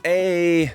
Hey!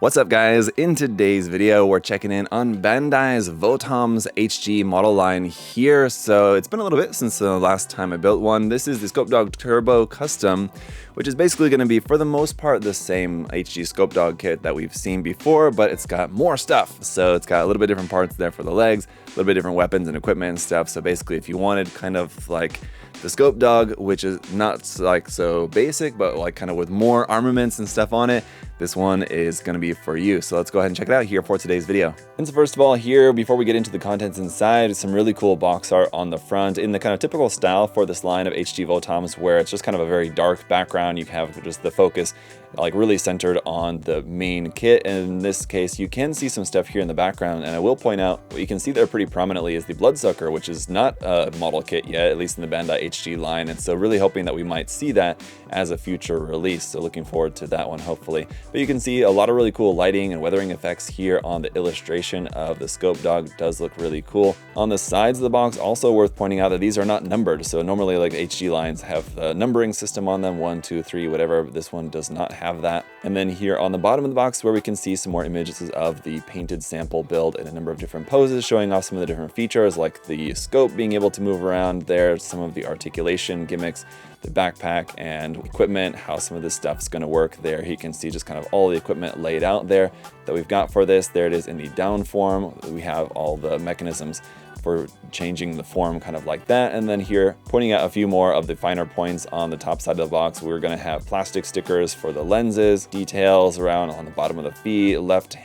What's up guys? In today's video, we're checking in on Bandai's Votoms HG model line here. So it's been a little bit since the last time I built one. This is the Scopedog Turbo Custom, which is basically going to be, for the most part, the same HG Scopedog kit that we've seen before, but it's got more stuff. So it's got a little bit different parts there for the legs, a little bit different weapons and equipment and stuff. So basically, if you wanted kind of like the Scopedog, which is not like so basic, but like kind of with more armaments and stuff on it, this one is going to be for you. So let's go ahead and check it out here for today's video. And so first of all here, before we get into the contents inside, some really cool box art on the front in the kind of typical style for this line of HG Votoms, where it's just kind of a very dark background. You have just the focus like really centered on the main kit. And in this case, you can see some stuff here in the background. And I will point out what you can see there pretty prominently is the Bloodsucker, which is not a model kit yet, at least in the Bandai HG line. And so really hoping that we might see that as a future release. So looking forward to that one, hopefully. But you can see a lot of really cool lighting and weathering effects here on the illustration of the Scopedog. Does look really cool. On the sides of the box, also worth pointing out that these are not numbered. So normally like HG lines have the numbering system on them, 1, 2, 3, whatever. This one does not have that. And then here on the bottom of the box where we can see some more images of the painted sample build in a number of different poses, showing off some of the different features like the scope being able to move around there, some of the articulation gimmicks, the backpack and equipment, how some of this stuff is going to work there. You can see just kind of all the equipment laid out there that we've got for this. There it is in the down form. We have all the mechanisms for changing the form kind of like that. And then here, pointing out a few more of the finer points on the top side of the box, we're going to have plastic stickers for the lenses, details around on the bottom of the feet, left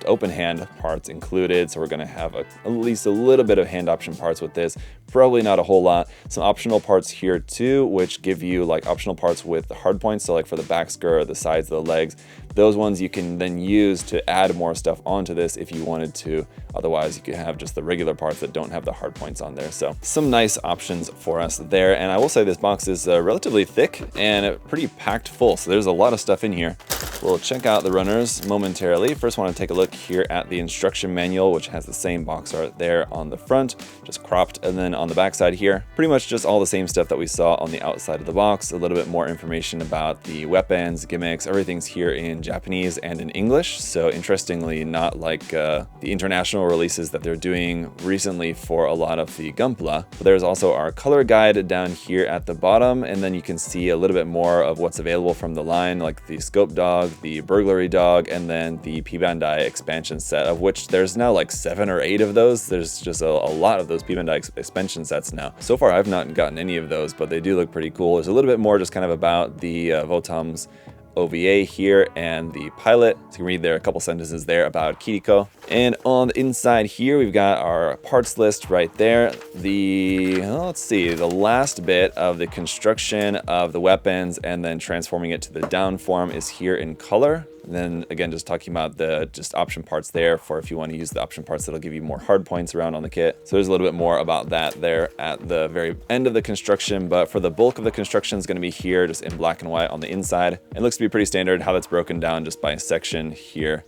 open hand parts included. So we're going to have at least a little bit of hand option parts with this, probably not a whole lot. Some optional parts here too, which give you like optional parts with the hard points. So like for the back skirt, the sides of the legs, those ones you can then use to add more stuff onto this if you wanted to. Otherwise, you could have just the regular parts that don't have the hard points on there. So some nice options for us there. And I will say this box is relatively thick and pretty packed full. So there's a lot of stuff in here. We'll check out the runners momentarily. First, want to take a look here at the instruction manual, which has the same box art there on the front, just cropped. And then on the back side here, pretty much just all the same stuff that we saw on the outside of the box. A little bit more information about the weapons, gimmicks, everything's here in Japanese and in English. So interestingly, not like the international releases that they're doing recently for a lot of the Gunpla. But there's also our color guide down here at the bottom. And then you can see a little bit more of what's available from the line, like the Scopedog, the Burglary Dog, and then the P-Bandai expansion set, of which there's now like 7 or 8 of those. There's just a lot of those P-Bandai expansion sets now. So far, I've not gotten any of those, but they do look pretty cool. There's a little bit more just kind of about the Votoms OVA here and the pilot. So you can read there a couple sentences there about Kiriko. And on the inside here, we've got our parts list right there. Let's see, the last bit of the construction of the weapons and then transforming it to the down form is here in color. And then again, just talking about the option parts there for if you want to use the option parts that'll give you more hard points around on the kit. So there's a little bit more about that there at the very end of the construction, but for the bulk of the construction is going to be here just in black and white on the inside. It looks to be pretty standard how that's broken down just by section here,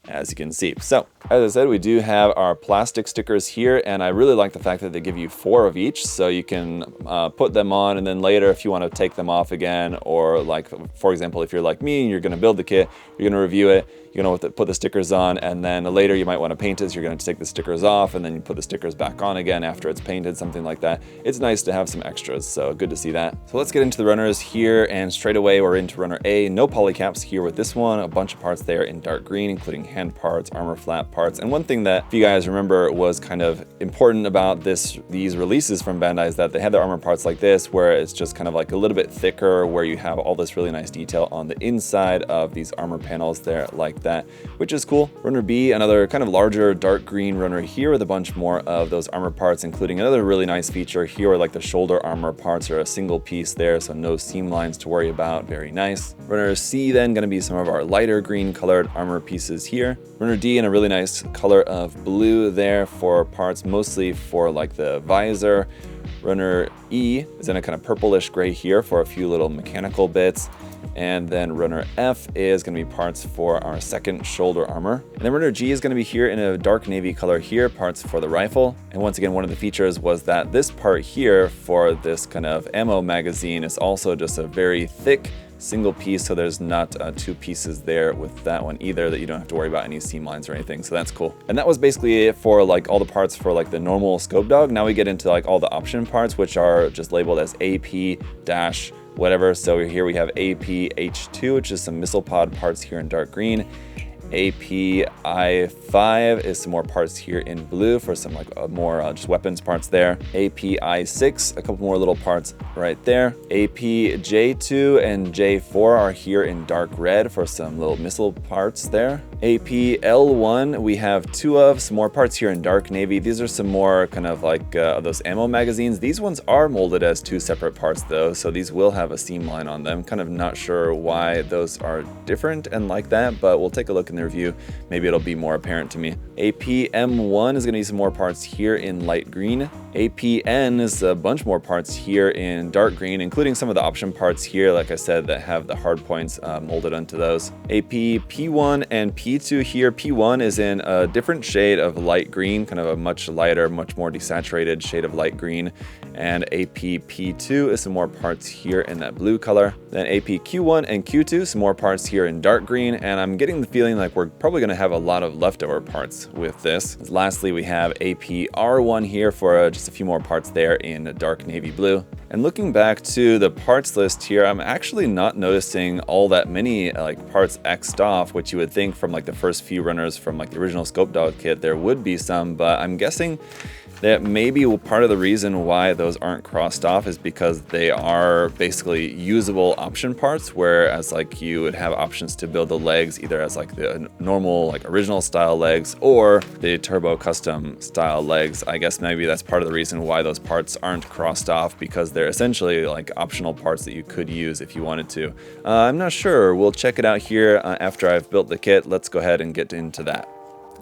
as you can see. So as I said, we do have our plastic stickers here, and I really like the fact that they give you 4 of each, so you can put them on, and then later if you want to take them off again, or like for example, if you're like me and you're going to build the kit, you're going to review it, you're going to put the stickers on, and then later you might want to paint it, so you're going to take the stickers off and then you put the stickers back on again after it's painted, something like that. It's nice to have some extras, so good to see that. So let's get into the runners here, and straight away we're into runner A. No polycaps here with this one, a bunch of parts there in dark green, including hand parts, armor flap parts. And one thing that, if you guys remember, was kind of important about these releases from Bandai is that they had their armor parts like this, where it's just kind of like a little bit thicker, where you have all this really nice detail on the inside of these armor panels there like that, which is cool. Runner B, another kind of larger dark green runner here with a bunch more of those armor parts, including another really nice feature here where like the shoulder armor parts are a single piece there, so no seam lines to worry about. Very nice. Runner C then going to be some of our lighter green colored armor pieces here. Runner D in a really nice color of blue there for parts, mostly for like the visor. Runner E is in a kind of purplish gray here for a few little mechanical bits. And then runner F is going to be parts for our second shoulder armor. And then runner G is going to be here in a dark navy color here, parts for the rifle. And once again, one of the features was that this part here for this kind of ammo magazine is also just a very thick single piece, so there's not two pieces there with that one either, that you don't have to worry about any seam lines or anything, so that's cool. And that was basically it for like all the parts for like the normal Scopedog. Now we get into like all the option parts, which are just labeled as AP dash whatever. So here we have AP H2, which is some missile pod parts here in dark green. API5 is some more parts here in blue for some like more just weapons parts there. API6, a couple more little parts right there. APJ2 and J4 are here in dark red for some little missile parts there. APL1 we have two of, some more parts here in dark navy. These are some more kind of like those ammo magazines. These ones are molded as two separate parts though, so these will have a seam line on them. Kind of not sure why those are different and like that, but we'll take a look in the review. Maybe it'll be more apparent to me. APM1 is going to be some more parts here in light green. APN is a bunch more parts here in dark green, including some of the option parts here, like I said, that have the hard points molded onto those. AP P1 and P2 here. P1 is in a different shade of light green, kind of a much lighter, much more desaturated shade of light green. And AP P2 is some more parts here in that blue color. Then AP Q1 and Q2, some more parts here in dark green. And I'm getting the feeling like we're probably going to have a lot of leftover parts with this. Lastly, we have AP R1 here for just a few more parts there in dark navy blue. And looking back to the parts list here, I'm actually not noticing all that many like parts X'd off, which you would think from like the first few runners from like the original Scopedog kit, there would be some, but I'm guessing that maybe part of the reason why those aren't crossed off is because they are basically usable option parts, whereas like you would have options to build the legs either as like the normal like original style legs or the turbo custom style legs. I guess maybe that's part of the reason why those parts aren't crossed off, because they're essentially like optional parts that you could use if you wanted to. I'm not sure. We'll check it out here after I've built the kit. Let's go ahead and get into that.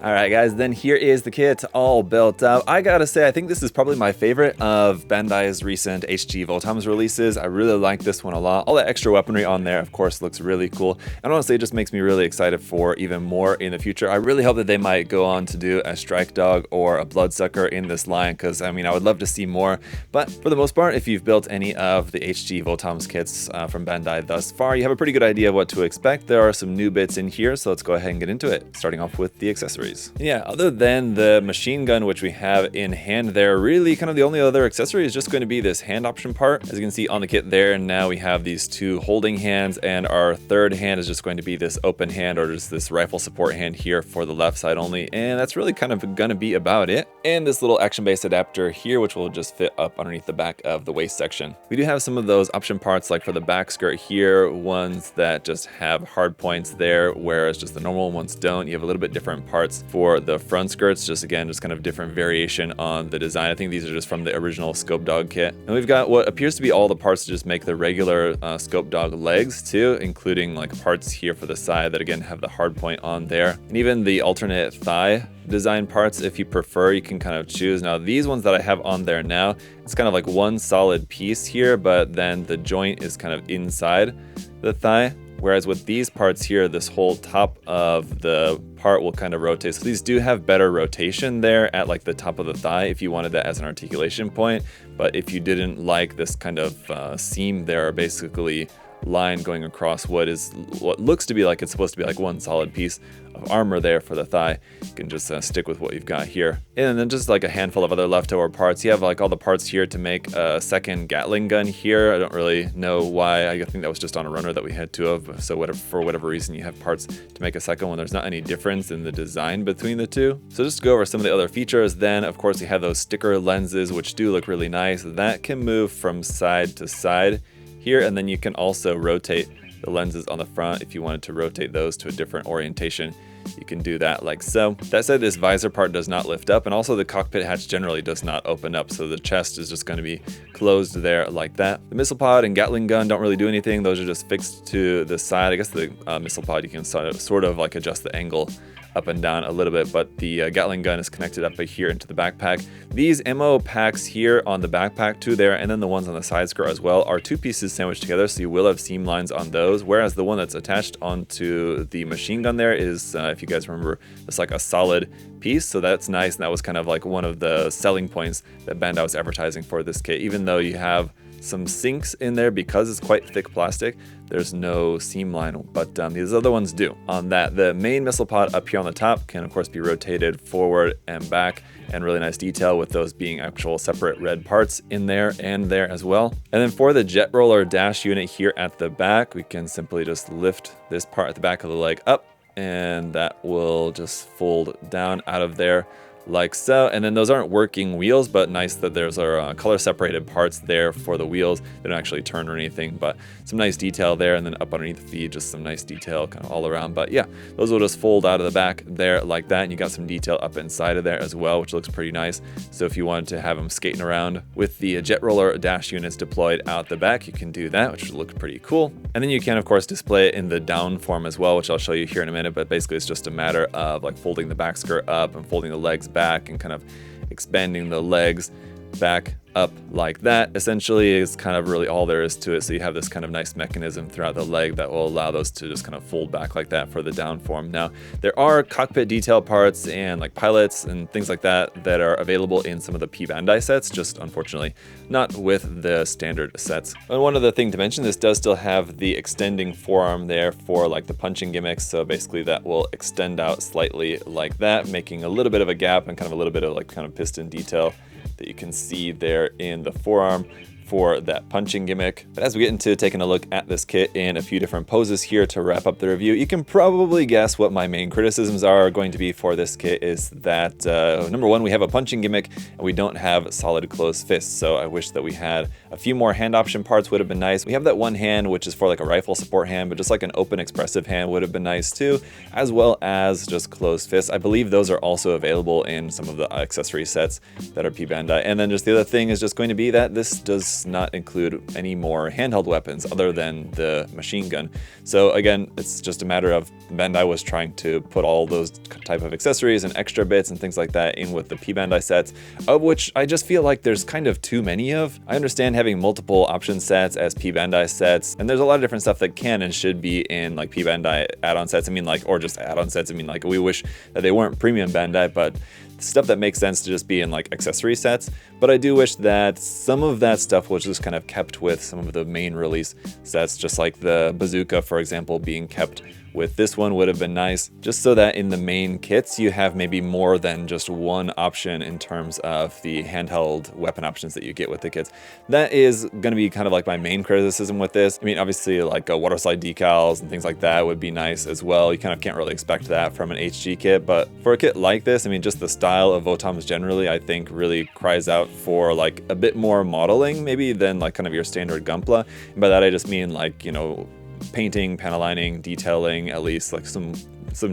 Alright guys, then here is the kit all built up. I gotta say, I think this is probably my favorite of Bandai's recent HG Votoms releases. I really like this one a lot. All that extra weaponry on there, of course, looks really cool. And honestly, it just makes me really excited for even more in the future. I really hope that they might go on to do a Strike Dog or a Bloodsucker in this line, because I mean, I would love to see more. But for the most part, if you've built any of the HG Votoms kits from Bandai thus far, you have a pretty good idea of what to expect. There are some new bits in here, so let's go ahead and get into it, starting off with the accessories. Yeah, other than the machine gun, which we have in hand there, really kind of the only other accessory is just going to be this hand option part. As you can see on the kit there, and now we have these two holding hands, and our third hand is just going to be this open hand, or just this rifle support hand here for the left side only. And that's really kind of going to be about it. And this little action-based adapter here, which will just fit up underneath the back of the waist section. We do have some of those option parts, like for the back skirt here, ones that just have hard points there, whereas just the normal ones don't. You have a little bit different parts for the front skirts, just again, just kind of different variation on the design. I think these are just from the original Scopedog kit. And we've got what appears to be all the parts to just make the regular Scopedog legs too, including like parts here for the side that again have the hard point on there. And even the alternate thigh design parts, if you prefer, you can kind of choose. Now these ones that I have on there now, it's kind of like one solid piece here, but then the joint is kind of inside the thigh. Whereas with these parts here, this whole top of the part will kind of rotate. So these do have better rotation there at like the top of the thigh if you wanted that as an articulation point. But if you didn't like this kind of seam there, basically line going across what looks to be like it's supposed to be like one solid piece of armor there for the thigh, you can just stick with what you've got here. And then just like a handful of other leftover parts. You have like all the parts here to make a second Gatling gun here. I don't really know why. I think that was just on a runner that we had two of. So for whatever reason, you have parts to make a second one. There's not any difference in the design between the two. So just to go over some of the other features, then of course you have those sticker lenses, which do look really nice. That can move from side to side here, and then you can also rotate the lenses on the front. If you wanted to rotate those to a different orientation, you can do that like so. That said, this visor part does not lift up, and also the cockpit hatch generally does not open up, so the chest is just going to be closed there like that. The missile pod and Gatling gun don't really do anything. Those are just fixed to the side. I guess the missile pod, you can sort of like adjust the angle up and down a little bit, but the Gatling gun is connected up here into the backpack. These ammo packs here on the backpack too there, and then the ones on the side skirt as well, are two pieces sandwiched together, so you will have seam lines on those, whereas the one that's attached onto the machine gun there is, if you guys remember, it's like a solid piece, so that's nice. And that was kind of like one of the selling points that Bandai was advertising for this kit. Even though you have some sinks in there because it's quite thick plastic. There's no seam line, but these other ones do. On that, the main missile pod up here on the top can of course be rotated forward and back, and really nice detail with those being actual separate red parts in there and there as well. And then for the jet roller dash unit here at the back, we can simply just lift this part at the back of the leg up, and that will just fold down out of there like so. And then those aren't working wheels, but nice that there's our color separated parts there for the wheels. They don't actually turn or anything, but some nice detail there. And then up underneath the feet, just some nice detail kind of all around. But yeah, those will just fold out of the back there like that. And you got some detail up inside of there as well, which looks pretty nice. So if you wanted to have them skating around with the jet roller dash units deployed out the back, you can do that, which would look pretty cool. And then you can of course display it in the down form as well, which I'll show you here in a minute. But basically it's just a matter of like folding the back skirt up and folding the legs back and kind of expanding the legs back up like that. Essentially is kind of really all there is to it. So you have this kind of nice mechanism throughout the leg that will allow those to just kind of fold back like that for the down form. Now there are cockpit detail parts and like pilots and things like that that are available in some of the P-Bandai sets, just unfortunately not with the standard sets. And one other thing to mention, this does still have the extending forearm there for like the punching gimmicks. So basically that will extend out slightly like that, making a little bit of a gap and kind of a little bit of like kind of piston detail that you can see there in the forearm for that punching gimmick. But as we get into taking a look at this kit in a few different poses here to wrap up the review, you can probably guess what my main criticisms are going to be for this kit is that number one, we have a punching gimmick and we don't have solid closed fists. So I wish that we had a few more hand option parts, would have been nice. We have that one hand, which is for like a rifle support hand, but just like an open expressive hand would have been nice too, as well as just closed fists. I believe those are also available in some of the accessory sets that are P-Bandai. And then just the other thing is just going to be that this does not include any more handheld weapons other than the machine gun. So again, it's just a matter of Bandai was trying to put all those type of accessories and extra bits and things like that in with the P-Bandai sets, of which I just feel like there's kind of too many of. I understand having multiple option sets as P-Bandai sets, and there's a lot of different stuff that can and should be in like P-Bandai add-on sets. I mean, like, or just add-on sets. I mean, like, we wish that they weren't premium Bandai, but stuff that makes sense to just be in like accessory sets. But I do wish that some of that stuff was just kind of kept with some of the main release sets, just like the bazooka, for example, being kept with this one would have been nice, just so that in the main kits you have maybe more than just one option in terms of the handheld weapon options that you get with the kits. That is going to be kind of like my main criticism with this. I mean, obviously like water slide decals and things like that would be nice as well. You kind of can't really expect that from an HG kit, but for a kit like this, I mean, just the style of Votoms generally, I think really cries out for like a bit more modeling maybe than like kind of your standard Gunpla. And by that I just mean like, you know, painting, panel lining, detailing, at least like some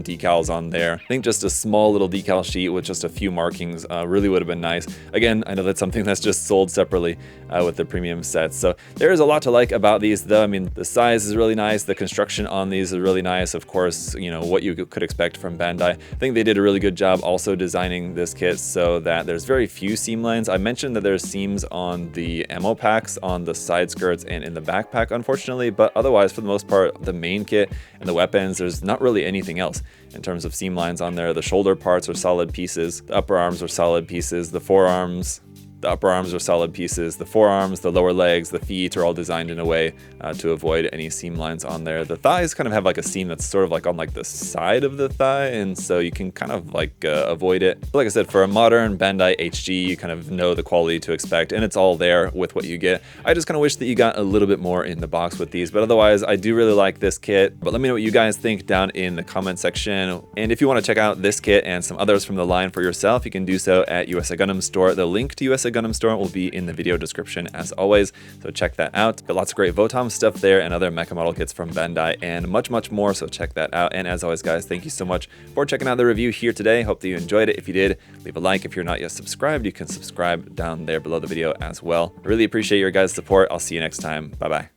decals on there. I think just a small little decal sheet with just a few markings really would have been nice. Again, I know that's something that's just sold separately with the premium sets. So there is a lot to like about these though. I mean, the size is really nice. The construction on these is really nice. Of course, you know, what you could expect from Bandai. I think they did a really good job also designing this kit so that there's very few seam lines. I mentioned that there's seams on the ammo packs, on the side skirts and in the backpack, unfortunately, but otherwise for the most part, the main kit and the weapons, there's not really anything else in terms of seam lines on there. The shoulder parts are solid pieces, the upper arms are solid pieces, the forearms, the upper arms are solid pieces, the forearms, the lower legs, the feet are all designed in a way to avoid any seam lines on there. The thighs kind of have like a seam that's sort of like on like the side of the thigh, and so you can kind of like avoid it. But like I said, for a modern Bandai HG, you kind of know the quality to expect, and it's all there with what you get. I just kind of wish that you got a little bit more in the box with these, but otherwise I do really like this kit. But let me know what you guys think down in the comment section. And if you want to check out this kit and some others from the line for yourself, you can do so at USA Gundam Store. The link to USA Gundam Store will be in the video description as always, so check that out. Got lots of great Votoms stuff there and other mecha model kits from Bandai and much more, so check that out. And as always guys, thank you so much for checking out the review here today. Hope that you enjoyed it. If you did, leave a like. If you're not yet subscribed, you can subscribe down there below the video as well. I really appreciate your guys' support. I'll see you next time. Bye bye.